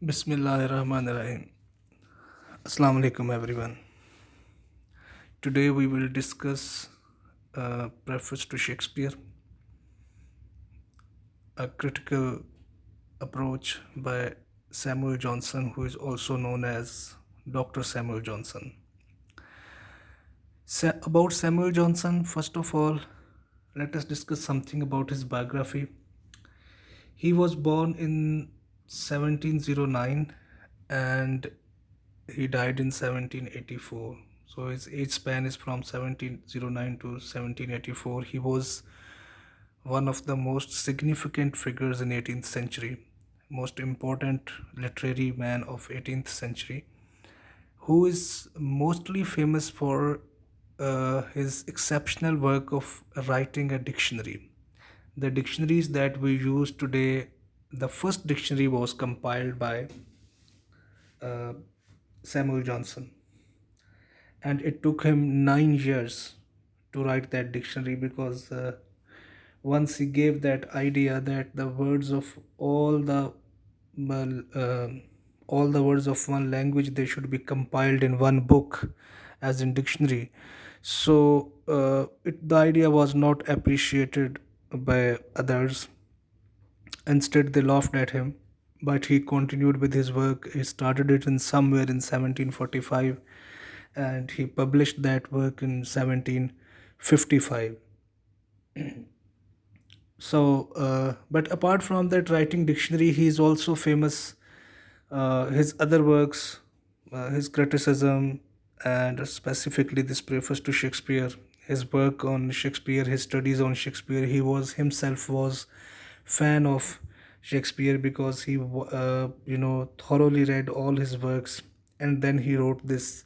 Bismillahirrahmanirrahim. Assalamu alaikum, everyone. Today we will discuss Preface to Shakespeare, a critical approach by Samuel Johnson, who is also known as Dr. Samuel Johnson. About Samuel Johnson, first of all, let us discuss something about his biography. He was born in 1709 and he died in 1784. So his age span is from 1709 to 1784. He was one of the most significant figures in 18th century, most important literary man of 18th century, who is mostly famous for his exceptional work of writing a dictionary. The dictionaries that we use today, the first dictionary was compiled by uh, Samuel Johnson, and it took him 9 years to write that dictionary because once he gave that idea that the words of well, all the words of one language, they should be compiled in one book as in dictionary. So the idea was not appreciated by others. Instead, they laughed at him, but he continued with his work. He started it in somewhere in 1745 and he published that work in 1755. So, but apart from that writing dictionary, he is also famous. His other works, his criticism, and specifically this preface to Shakespeare, his work on Shakespeare, his studies on Shakespeare. He was himself was fan of Shakespeare because he thoroughly read all his works, and then he wrote this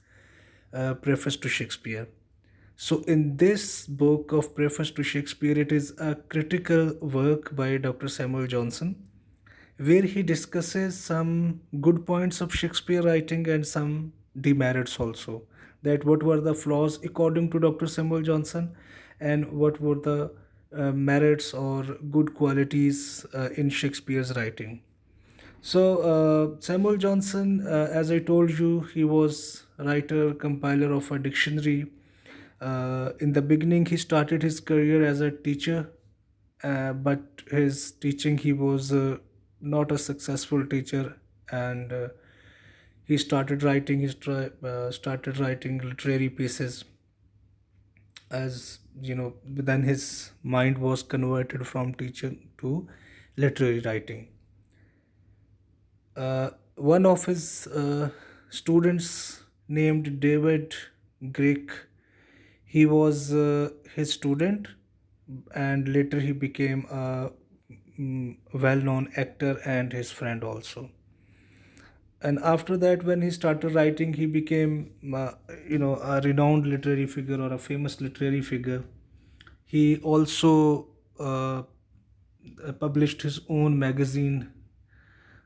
preface to Shakespeare. So, in this book of Preface to Shakespeare, it is a critical work by Dr. Samuel Johnson, where he discusses some good points of Shakespeare writing and some demerits also. That what were the flaws according to Dr. Samuel Johnson, and what were the merits or good qualities in Shakespeare's writing. So, Samuel Johnson, as I told you, he was writer, compiler of a dictionary. In the beginning, he started his career as a teacher, but his teaching, he was not a successful teacher, and he started writing started writing literary pieces. As you know, then his mind was converted from teacher to literary writing. One of his students named David Greek, he was his student, and later he became a well-known actor and his friend also. And after that, when he started writing, he became a renowned literary figure or a famous literary figure. He also published his own magazine,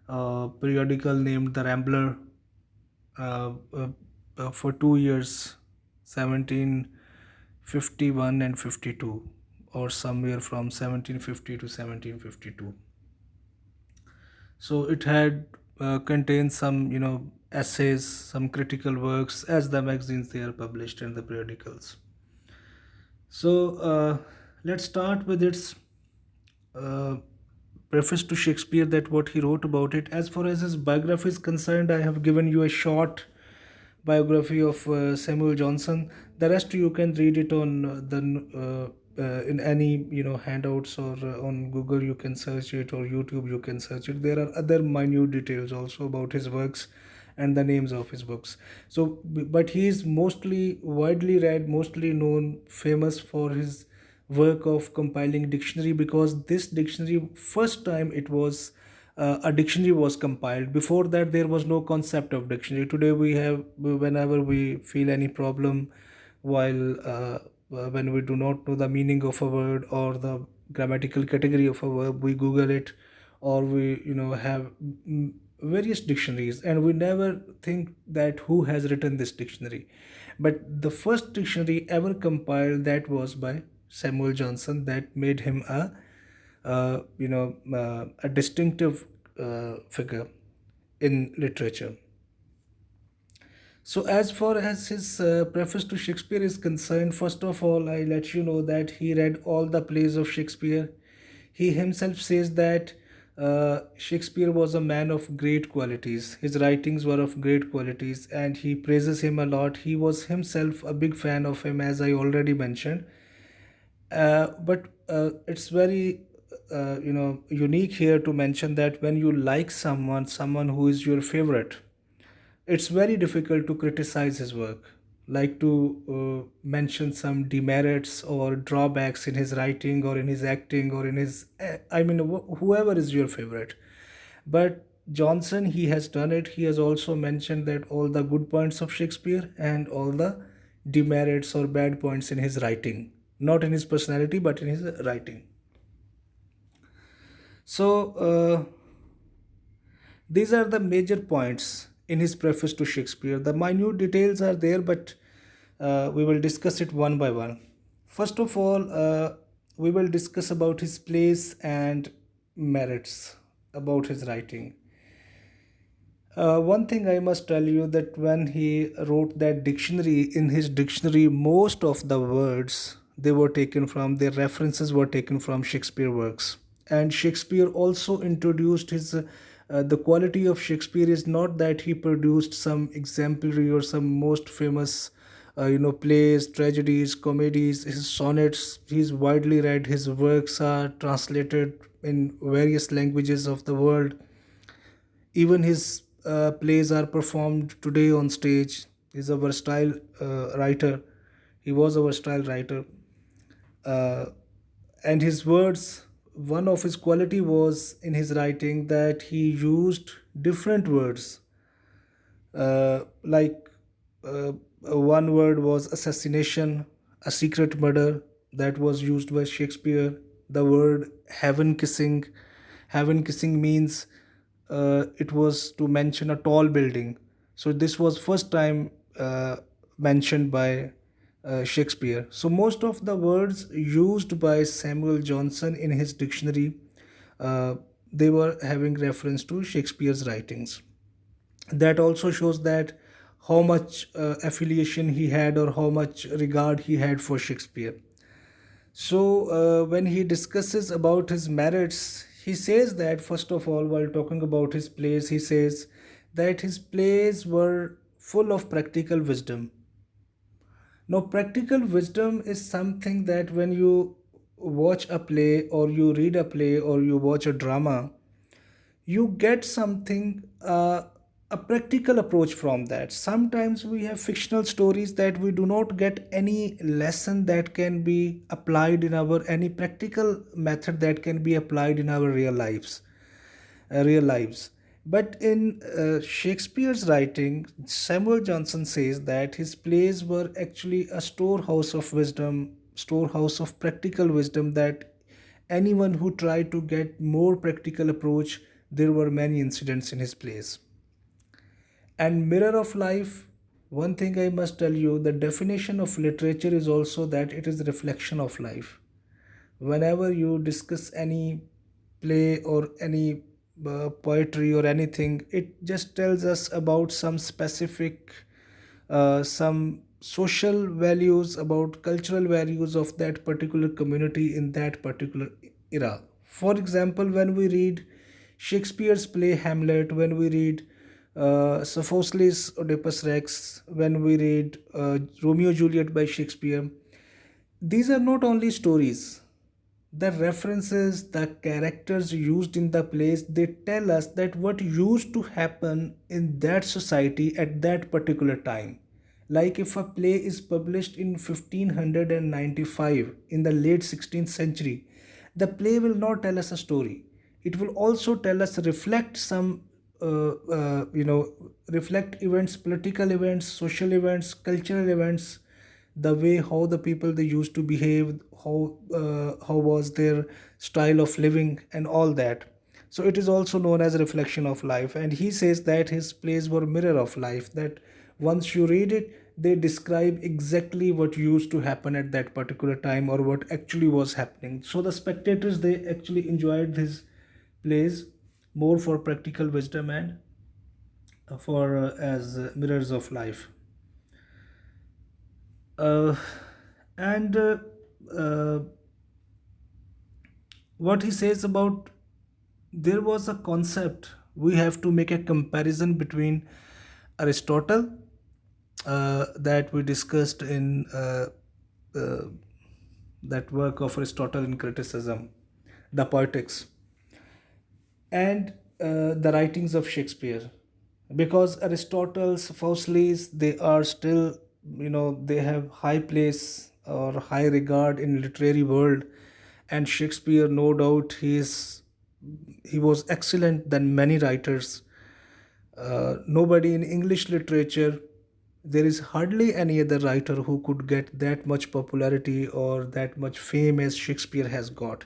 periodical named The Rambler, uh, uh, for 2 years, 1751 and 52, or somewhere from 1750 to 1752. So it had contained some, essays, some critical works, as the magazines they are published in the periodicals. So let's start with its uh, preface to Shakespeare, that what he wrote about it. As far as his biography is concerned, I have given you a short biography of Samuel Johnson. The rest you can read it on in any handouts, or on Google you can search it, or YouTube you can search it. There are other minute details also about his works and the names of his books. So, but he is mostly widely read, mostly known, famous for his work of compiling dictionary, because this dictionary first time it was a dictionary was compiled. Before that, there was no concept of dictionary. Today we have, whenever we feel any problem while when we do not know the meaning of a word or the grammatical category of a verb, we Google it, or we have various dictionaries, and we never think that who has written this dictionary. But the first dictionary ever compiled, that was by Samuel Johnson, that made him a distinctive figure. in literature. So, as far as his preface to Shakespeare is concerned, first of all, I let you know that he read all the plays of Shakespeare. He himself says that Shakespeare was a man of great qualities. His writings were of great qualities, and he praises him a lot. He was himself a big fan of him, as I already mentioned. But it's very unique here to mention that when you like someone who is your favorite, it's very difficult to criticize his work, like to mention some demerits or drawbacks in his writing or in his acting or in his whoever is your favorite. But Johnson, he has done it. He has also mentioned that all the good points of Shakespeare and all the demerits or bad points in his writing, not in his personality but in his writing. So these are the major points in his preface to Shakespeare. The minute details are there, but we will discuss it one by one. First of all, we will discuss about his place and merits about his writing. One thing I must tell you that when he wrote that dictionary, in his dictionary, most of the words they were taken from, their references were taken from Shakespeare works. And Shakespeare also introduced his. The quality of Shakespeare is not that he produced some exemplary or some most famous, plays, tragedies, comedies, his sonnets. He's widely read. His works are translated in various languages of the world. Even his plays are performed today on stage. He's a versatile writer. He was a versatile writer. Uh, and his words, one of his quality was in his writing that he used different words. Like one word was assassination, a secret murder that was used by Shakespeare. The word heaven kissing means it was to mention a tall building. So this was first time mentioned by Shakespeare. So most of the words used by Samuel Johnson in his dictionary, uh, they were having reference to Shakespeare's writings. That also shows that how much affiliation he had or how much regard he had for Shakespeare. So, when he discusses about his merits, he says that first of all, while talking about his plays, he says that his plays were full of practical wisdom. Now, practical wisdom is something that when you watch a play or you read a play or you watch a drama, you get something, a practical approach from that. Sometimes we have fictional stories that we do not get any lesson that can be applied in our, any practical method that can be applied in our real lives. But in Shakespeare's writing, Samuel Johnson says that his plays were actually a storehouse of wisdom, storehouse of practical wisdom, that anyone who tried to get more practical approach, there were many incidents in his plays. And mirror of life, one thing I must tell you, the definition of literature is also that it is a reflection of life. Whenever you discuss any play or any poetry or anything, it just tells us about some specific, some social values, about cultural values of that particular community in that particular era. For example, when we read Shakespeare's play Hamlet, when we read Sophocles' Oedipus Rex, when we read Romeo Juliet by Shakespeare, these are not only stories. The references, the characters used in the plays, they tell us that what used to happen in that society at that particular time. Like if a play is published in 1595 in the late 16th century, the play will not tell us a story. It will also tell us, reflect some, reflect events, political events, social events, cultural events, the way how the people they used to behave, how was their style of living and all that. So it is also known as a reflection of life, and he says that his plays were mirror of life, that once you read it, they describe exactly what used to happen at that particular time or what actually was happening. So the spectators, they actually enjoyed his plays more for practical wisdom and for as mirrors of life. uh, and uh, what he says about, there was a concept, we have to make a comparison between Aristotle, that we discussed in uh, that work of Aristotle in criticism, the Poetics, and the writings of Shakespeare, because Aristotle's Faustles, they are still, they have high place or high regard in literary world, and Shakespeare, no doubt, he was excellent than many writers. Nobody in English literature, there is hardly any other writer who could get that much popularity or that much fame as Shakespeare has got.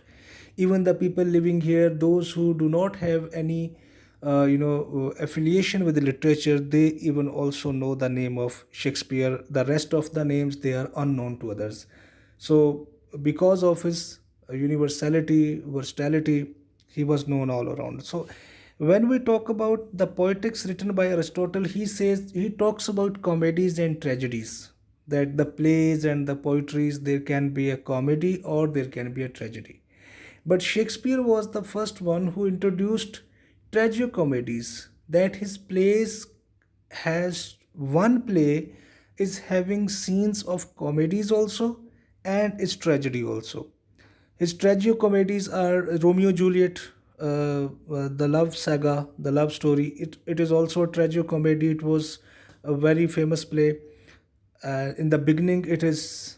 Even the people living here, those who do not have any, affiliation with the literature, they even also know the name of Shakespeare. The rest of the names, they are unknown to others. So, because of his universality, versatility, he was known all around. So, when we talk about the Poetics written by Aristotle, he talks about comedies and tragedies. That the plays and the poetries, there can be a comedy or there can be a tragedy. But Shakespeare was the first one who introduced tragicomedies. That his plays has one play is having scenes of comedies also and its tragedy also. His tragicomedies are Romeo Juliet, the love saga, the love story. It is also a tragicomedy. It was a very famous play. In the beginning, it is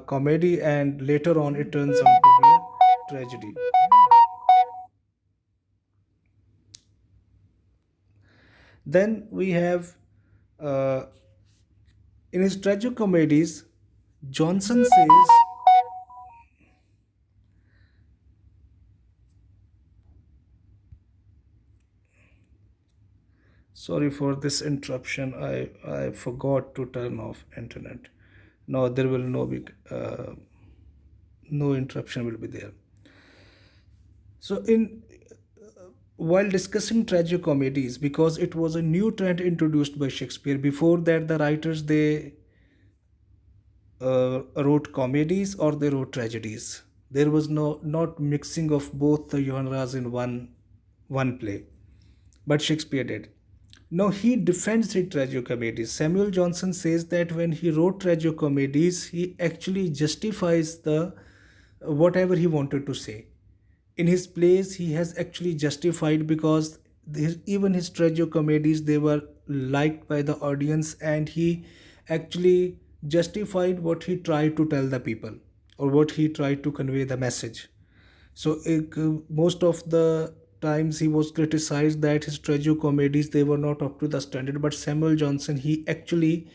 comedy, and later on, it turns out to be a tragedy. Then we have, uh, in his tragicomedies, Johnson says, sorry for this interruption. I forgot to turn off internet. Now there will no interruption will be there. So in while discussing tragicomedies, because it was a new trend introduced by Shakespeare. Before that, the writers, they wrote comedies or they wrote tragedies. There was not mixing of both the genres in one play, but Shakespeare did. Now he defends his tragicomedies. Samuel Johnson says that when he wrote tragicomedies, he actually justifies the whatever he wanted to say. In his plays, he has actually justified, because even his tragicomedies, they were liked by the audience, and he actually justified what he tried to tell the people, or what he tried to convey the message. So most of the times he was criticized that his tragicomedies, they were not up to the standard. But Samuel Johnson, he actually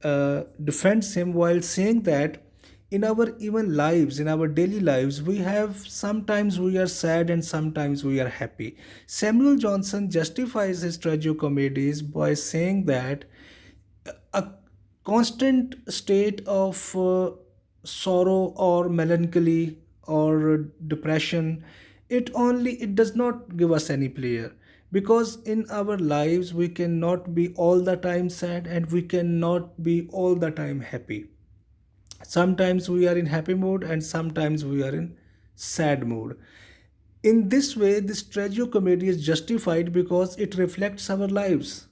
defends him while saying that in our even lives, in our daily lives, we have sometimes we are sad and sometimes we are happy. Samuel Johnson justifies his tragicomedies by saying that a constant state of sorrow or melancholy or depression, it does not give us any pleasure, because in our lives we cannot be all the time sad and we cannot be all the time happy. Sometimes we are in happy mood and sometimes we are in sad mood. In this way, this tragicomedy is justified because it reflects our lives,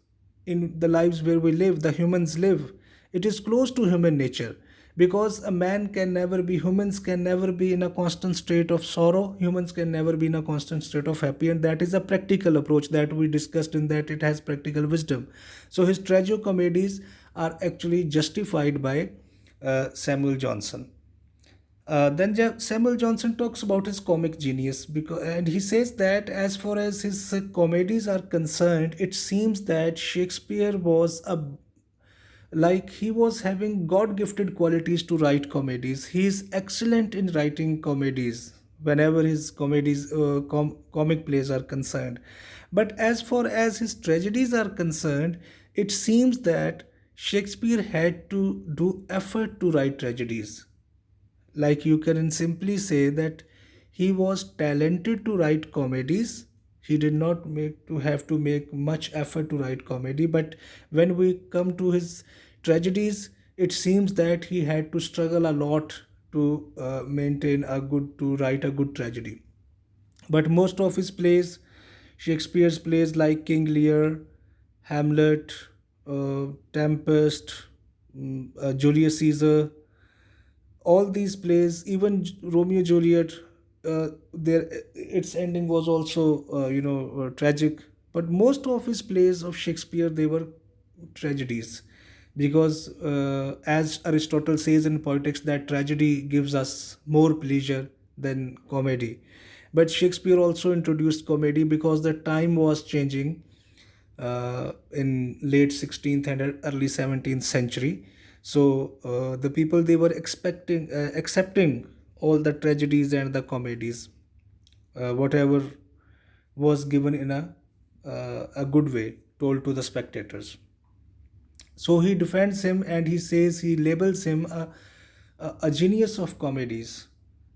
in the lives where we live, the humans live. It is close to human nature, because a man can never be, humans can never be in a constant state of sorrow, humans can never be in a constant state of happy, and that is a practical approach that we discussed, in that it has practical wisdom. So his tragicomedies are actually justified by Samuel Johnson. Samuel Johnson talks about his comic genius, and he says that as far as his comedies are concerned, it seems that Shakespeare was a like he was having God gifted qualities to write comedies. He is excellent in writing comedies whenever his comic plays are concerned. But as far as his tragedies are concerned, it seems that Shakespeare had to do effort to write tragedies. Like, you can simply say that he was talented to write comedies. He did not make to have to make much effort to write comedy, but when we come to his tragedies, it seems that he had to struggle a lot to maintain a good to write a good tragedy. But most of his plays, Shakespeare's plays like King Lear, Hamlet, Tempest, Julius Caesar, all these plays, even Romeo Juliet, their its ending was also tragic. But most of his plays of Shakespeare, they were tragedies, because as Aristotle says in Poetics, that tragedy gives us more pleasure than comedy. But Shakespeare also introduced comedy because the time was changing in late 16th and early 17th century. So the people, they were expecting accepting all the tragedies and the comedies, whatever was given in a good way, told to the spectators. So he defends him, and he says, he labels him a genius of comedies,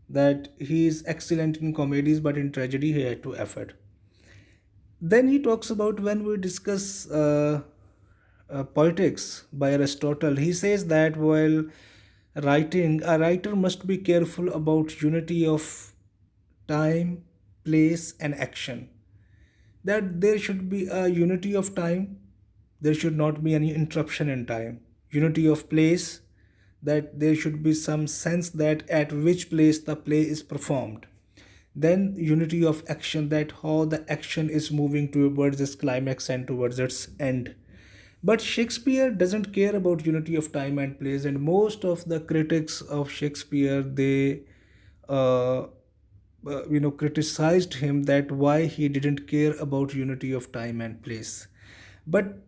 that he is excellent in comedies, but in tragedy he had to effort. Then he talks about, when we discuss Poetics by Aristotle, he says that while writing, a writer must be careful about unity of time, place, and action. That there should be a unity of time, there should not be any interruption in time. Unity of place, that there should be some sense that at which place the play is performed. Then unity of action, that how the action is moving towards its climax and towards its end. But Shakespeare doesn't care about unity of time and place, and most of the critics of Shakespeare, they uh, criticized him, that why he didn't care about unity of time and place. But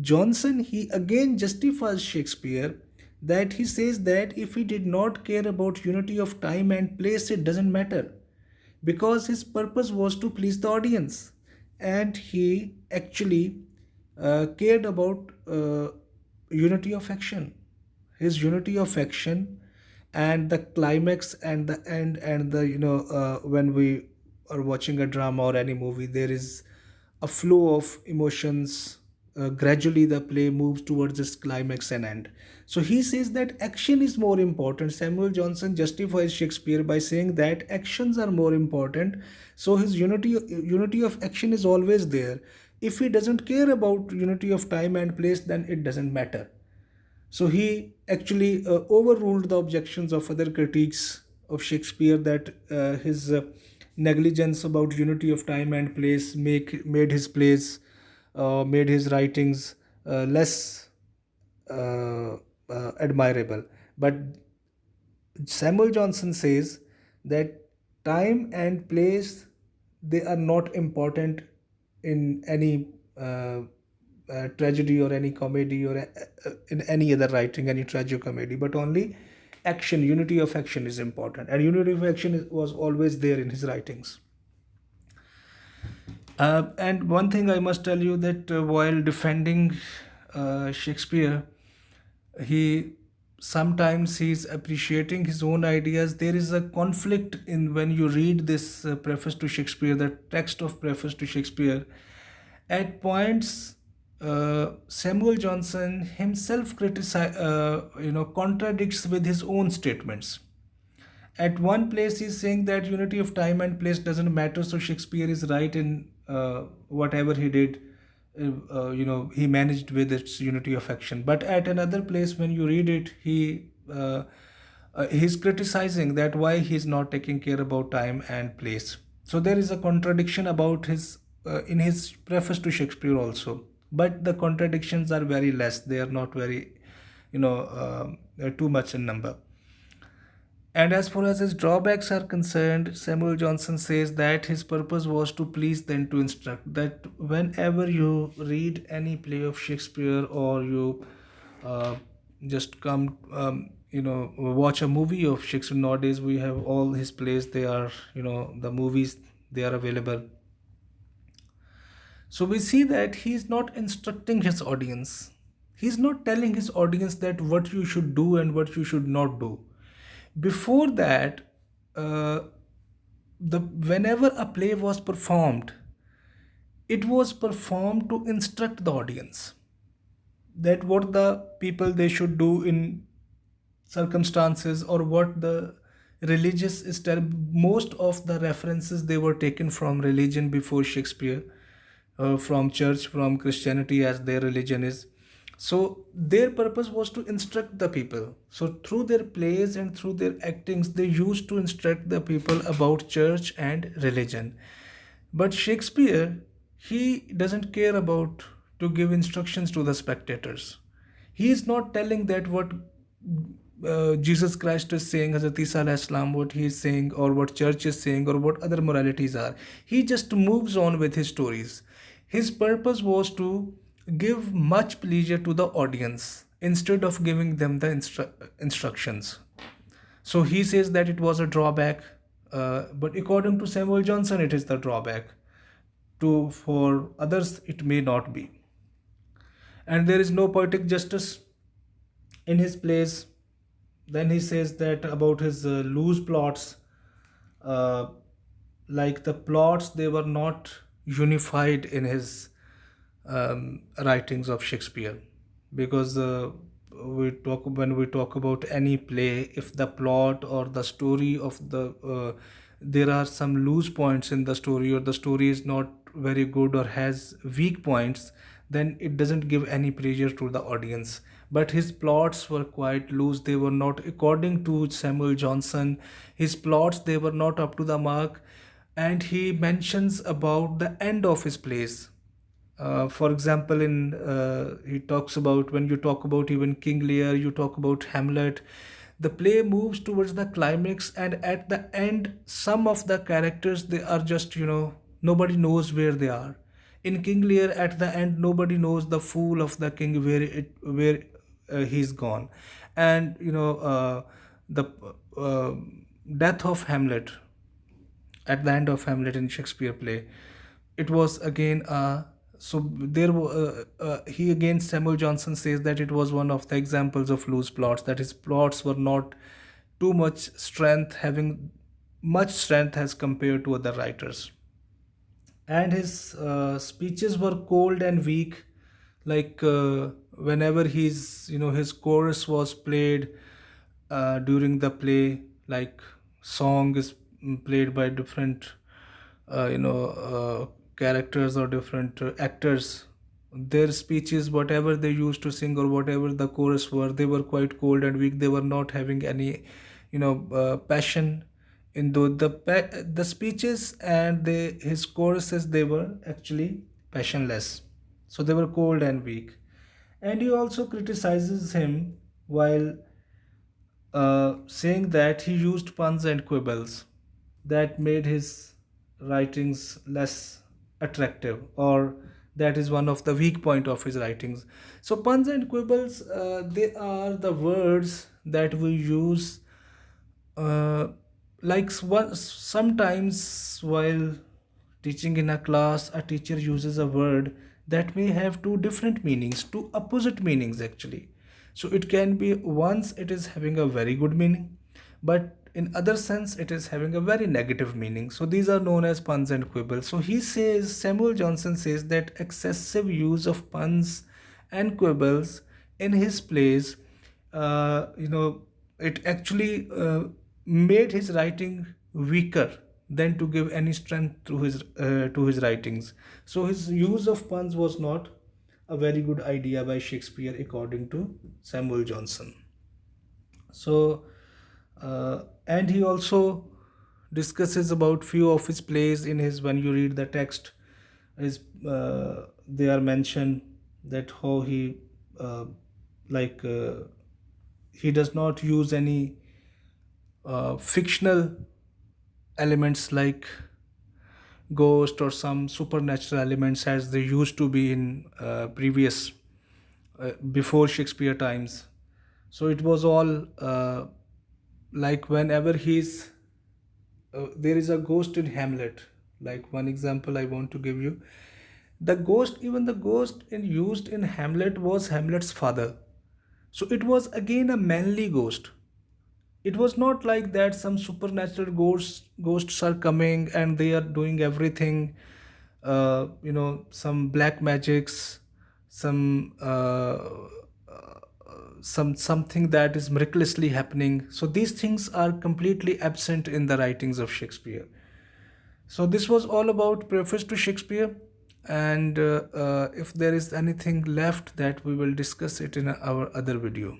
Johnson, he again justifies Shakespeare, that he says that if he did not care about unity of time and place, it doesn't matter, because his purpose was to please the audience, and he actually cared about unity of action. His unity of action, and the climax and the end, and the when we are watching a drama or any movie, there is a flow of emotions. Gradually the play moves towards its climax and end. So he says that action is more important. Samuel Johnson justifies Shakespeare by saying that actions are more important. So his unity of action is always there. If he doesn't care about unity of time and place, then it doesn't matter. So he actually overruled the objections of other critiques of Shakespeare, that his negligence about unity of time and place made his plays, made his writings less admirable. But Samuel Johnson says that time and place, they are not important in any tragedy or any comedy, or in any other writing, any tragicomedy, but only action, unity of action is important, and unity of action was always there in his writings. And one thing I must tell you, that while defending Shakespeare, he sometimes he's appreciating his own ideas. There is a conflict in when you read this preface to Shakespeare, the text of preface to Shakespeare. At points, Samuel Johnson himself contradicts with his own statements. At one place, he's saying that unity of time and place doesn't matter, so Shakespeare is right in whatever he did. He managed with its unity of action. But at another place, when you read it, he's criticizing that why he's not taking care about time and place. So there is a contradiction about his in his preface to Shakespeare also. But the contradictions are very less. They are not very, too much in number. And as far as his drawbacks are concerned, Samuel Johnson says that his purpose was to please than to instruct. That whenever you read any play of Shakespeare, or you just come, watch a movie of Shakespeare, nowadays we have all his plays, they are, the movies, they are available. So we see that he is not instructing his audience. He's not telling his audience that what you should do and what you should not do. Before that, the whenever a play was performed, It was performed to instruct the audience that what the people they should do in circumstances, or what the religious most of the references they were taken from religion before Shakespeare, from church, from Christianity, as their religion is. So their purpose was to instruct the people. So through their plays and through their actings, they used to instruct the people about church and religion. But Shakespeare, he doesn't care about to give instructions to the spectators. He is not telling that what Jesus Christ is saying, Hazrat Isa alayhi salam, what he is saying, or what church is saying, or what other moralities are. He just moves on with his stories. His purpose was to give much pleasure to the audience instead of giving them the instructions. So he says that it was a drawback, but according to Samuel Johnson, it is the drawback. For others, it may not be. And there is no poetic justice in his plays. Then he says that about his loose plots, uh, like the plots, they were not unified in his writings of Shakespeare, because we talk when we talk about any play, if the plot or the story of the there are some loose points in the story, or the story is not very good or has weak points, then it doesn't give any pleasure to the audience. But his plots were quite loose. They were not, according to Samuel Johnson, his plots, they were not up to the mark. And he mentions about the end of his plays. For example, in he talks about, when you talk about even King Lear, you talk about Hamlet, the play moves towards the climax, and at the end, some of the characters, they are just, nobody knows where they are. In King Lear, at the end, nobody knows the fool of the king where he's gone. And the uh, death of Hamlet, at the end of Hamlet in Shakespeare play, it was again he again, Samuel Johnson says that it was one of the examples of loose plots, that his plots were not too much strength, having much strength as compared to other writers. And his speeches were cold and weak, like whenever his chorus was played during the play, like song is played by different characters or different actors, their speeches, whatever they used to sing or whatever the chorus were, they were quite cold and weak. They were not having any passion in the speeches, and his choruses, they were actually passionless. So they were cold and weak. And he also criticizes him while saying that he used puns and quibbles that made his writings less attractive, or that is one of the weak point of his writings. So puns and quibbles, they are the words that we use, uh, sometimes while teaching in a class, a teacher uses a word that may have two different meanings, two opposite meanings actually. So it can be, once it is having a very good meaning, but in other sense it is having a very negative meaning. So these are known as puns and quibbles. So Samuel Johnson says that excessive use of puns and quibbles in his plays, it actually made his writing weaker than to give any strength to his writings. So his use of puns was not a very good idea by Shakespeare, according to Samuel Johnson. So, and he also discusses about few of his plays in his, when you read the text, is they are mentioned that how uh, like he does not use any fictional elements like ghost or some supernatural elements as they used to be in previous before Shakespeare times. So it was all like whenever there is a ghost in Hamlet. Like one example I want to give you, even the ghost used in Hamlet was Hamlet's father. So it was again a manly ghost. It was not like that some supernatural ghosts are coming and they are doing everything some black magics, some something that is miraculously happening. So these things are completely absent in the writings of Shakespeare. So this was all about preface to Shakespeare, and if there is anything left, that we will discuss it in our other video.